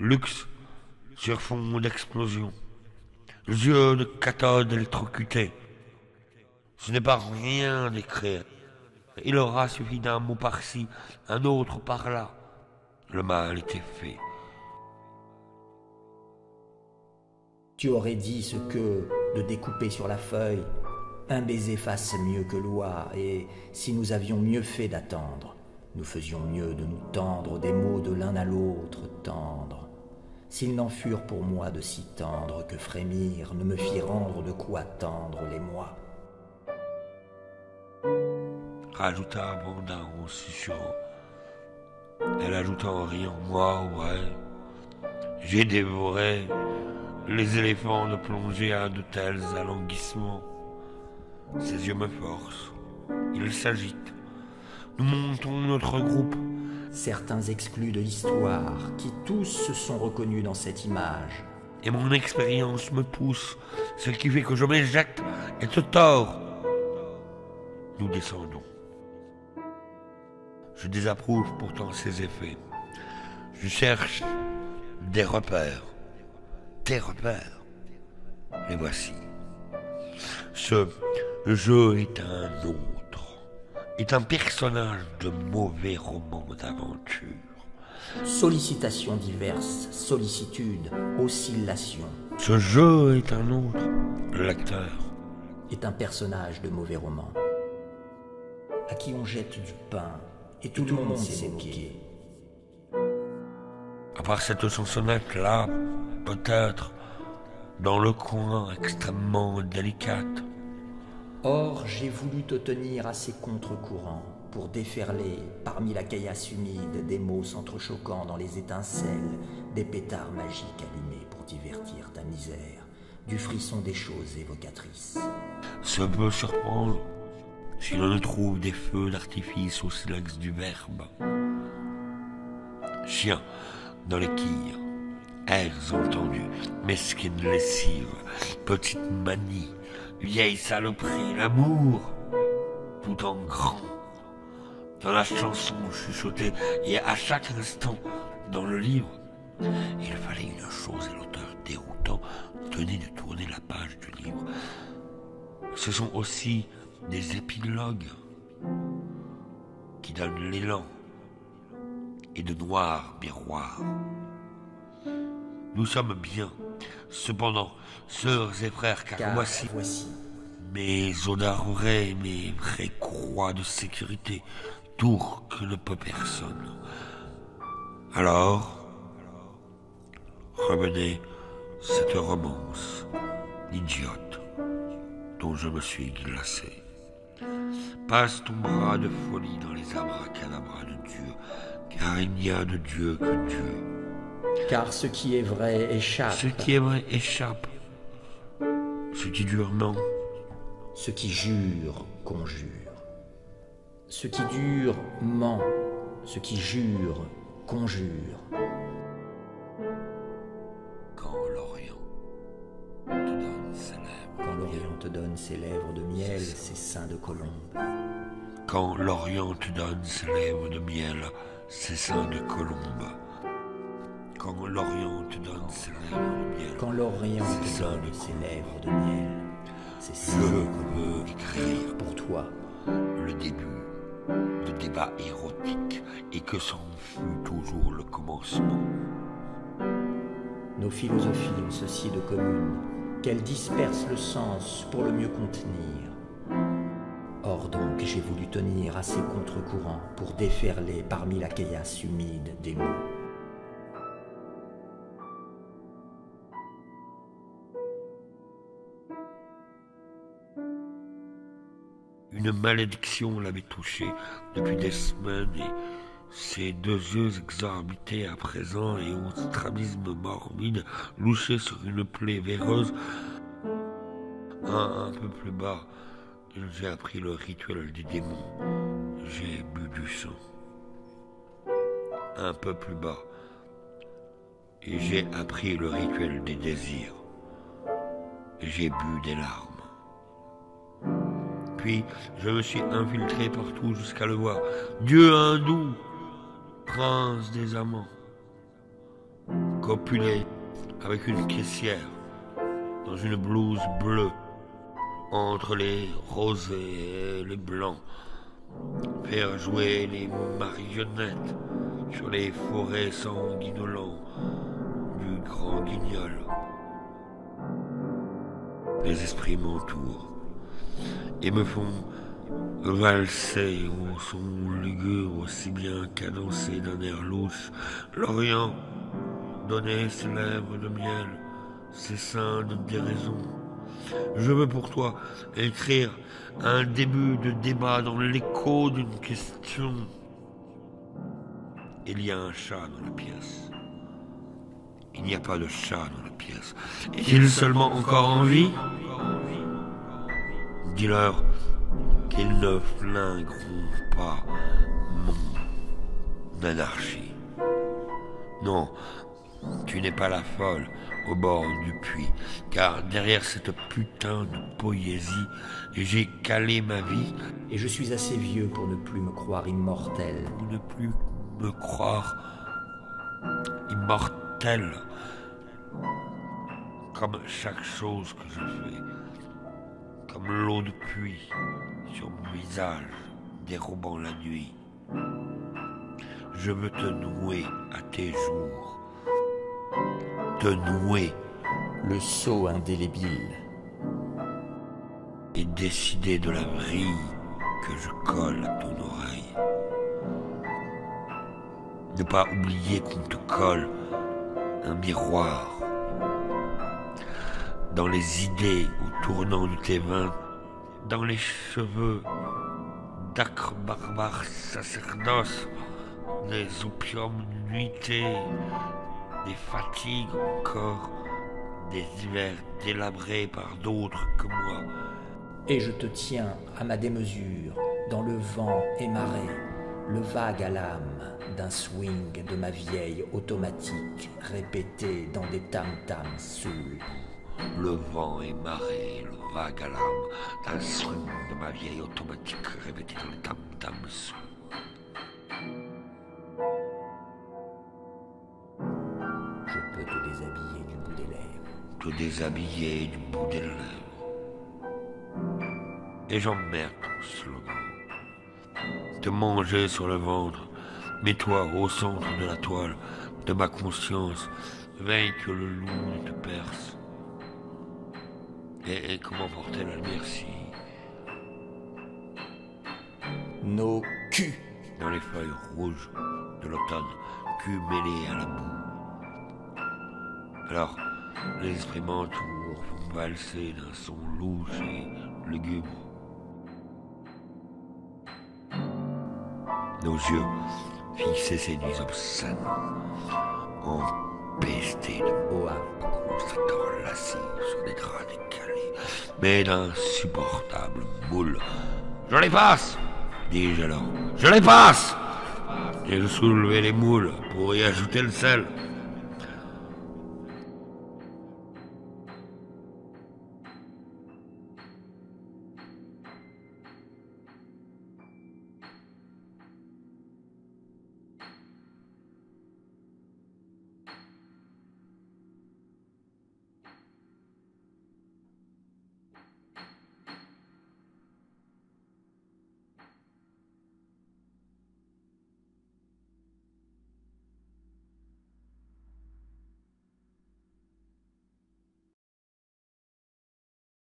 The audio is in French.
Luxe sur fond d'explosion. Yeux de cathode électrocutée. Ce n'est pas rien d'écrire. Il aura suffi d'un mot par-ci, un autre par-là. Le mal était fait. Tu aurais dit ce que, de découper sur la feuille, un baiser fasse mieux que loi, et si nous avions mieux fait d'attendre, nous faisions mieux de nous tendre des mots de l'un à l'autre tendres. S'ils n'en furent pour moi de si tendres que frémir ne me fit rendre de quoi tendre les mois. Rajouta Brandin en susurrant. Elle ajouta en riant, moi, ouais, j'ai dévoré les éléphants de plonger à de tels alanguissements. Ses yeux me forcent, ils s'agitent. Nous montons notre groupe. Certains exclus de l'histoire, qui tous se sont reconnus dans cette image. Et mon expérience me pousse, ce qui fait que je m'éjecte et te tords. Nous descendons. Je désapprouve pourtant ces effets. Je cherche des repères. Tes repères. Les voici. Ce jeu est un autre. Est un personnage de mauvais roman d'aventure. Sollicitations diverses, sollicitudes, oscillations. Ce jeu est un autre. Le lecteur est un personnage de mauvais roman, à qui on jette du pain, et tout le monde s'est moqué. À part cette chansonnette-là, peut-être, dans le coin extrêmement délicate. Or, j'ai voulu te tenir assez contre-courant pour déferler, parmi la caillasse humide, des mots s'entrechoquant dans les étincelles, des pétards magiques allumés pour divertir ta misère, du frisson des choses évocatrices. Ça peut surprendre si l'on ne trouve des feux d'artifice au silex du verbe. Chien dans les quilles, airs entendus, mesquine lessive, petite manie, vieille saloperie, l'amour, tout en grand. Dans la chanson chuchotée et à chaque instant dans le livre, il fallait une chose et l'auteur déroutant tenait de tourner la page du livre. Ce sont aussi des épilogues qui donnent l'élan et de noirs miroirs. Nous sommes bien, cependant, sœurs et frères, car voici mes audarerais, mes vraies croix de sécurité, tour que ne peut personne. Alors, revenez cette romance idiote dont je me suis glacé. Passe ton bras de folie dans les abracadabras de Dieu, car il n'y a de Dieu que Dieu. Car ce qui est vrai échappe. Ce qui est vrai échappe. Ce qui dure ment. Ce qui jure conjure. Ce qui dure ment. Ce qui jure conjure. Quand l'Orient te donne ses lèvres. Quand l'Orient te donne ses lèvres de miel, ses seins de colombe. Quand l'Orient te donne ses lèvres de miel, ses seins de colombe. Quand l'Orient te donne ses lèvres de miel. Quand l'Orient te donne ses lèvres de miel, ses seins de colombe. Je veux écrire pour toi le début de débat érotique et que c'en fut toujours le commencement. Nos philosophies ont ceci de commun, qu'elles dispersent le sens pour le mieux contenir. Or donc j'ai voulu tenir assez contre-courant pour déferler parmi la caillasse humide des mots. Une malédiction l'avait touché depuis des semaines et ses deux yeux exorbités à présent et au strabisme morbide louchaient sur une plaie véreuse. Un peu plus bas, j'ai appris le rituel des démons. J'ai bu du sang. Un peu plus bas, et j'ai appris le rituel des désirs. J'ai bu des larmes. Puis je me suis infiltré partout jusqu'à le voir. Dieu hindou, prince des amants, copuler avec une caissière dans une blouse bleue entre les rosés et les blancs, faire jouer les marionnettes sur les forêts sanguinolents du Grand Guignol. Les esprits m'entourent et me font valser au son lugubre aussi bien cadencé d'un air louche. L'Orient donnait ses lèvres de miel, ses seins de déraison. Je veux pour toi écrire un début de débat dans l'écho d'une question. Il y a un chat dans la pièce. Il n'y a pas de chat dans la pièce. Est-il seulement encore en vie? Dis-leur qu'ils ne flingueront pas mon anarchie. Non, tu n'es pas la folle au bord du puits, car derrière cette putain de poésie, j'ai calé ma vie. Et je suis assez vieux pour ne plus me croire immortel. Pour ne plus me croire immortel, comme chaque chose que je fais, comme l'eau de pluie sur mon visage dérobant la nuit. Je veux te nouer à tes jours, te nouer le sceau indélébile et décider de la vrille que je colle à ton oreille. Ne pas oublier qu'on te colle un miroir dans les idées au tournant de tes vins, dans les cheveux d'âcres barbares sacerdoces, des opiums nuités, des fatigues encore, des hivers délabrés par d'autres que moi. Et je te tiens à ma démesure, dans le vent émaré, le vague à l'âme d'un swing de ma vieille automatique, répété dans des tam-tams saouls. Le vent émaré, le vague à l'âme d'un swing de ma vieille automatique, répété dans les tam-tams saouls. Je peux te déshabiller du bout des lèvres. Te déshabiller du bout des lèvres. Et j'emmerde ton slogan. Te manger sur le ventre. Mets-toi au centre de la toile de ma conscience. Veille que le loup ne te perce. Et comment porter la merci? Nos culs dans les feuilles rouges de l'automne, cul mêlé à la boue. Alors, les esprits m'entourent, font valser d'un son louche et lugubre. Nos yeux fixés ces nuits obscènes, empestés de boa, s'enlacés sur des draps décalés, mais d'insupportables moules. Je les passe, dis-je alors, je les passe. J'ai soulevé les moules pour y ajouter le sel.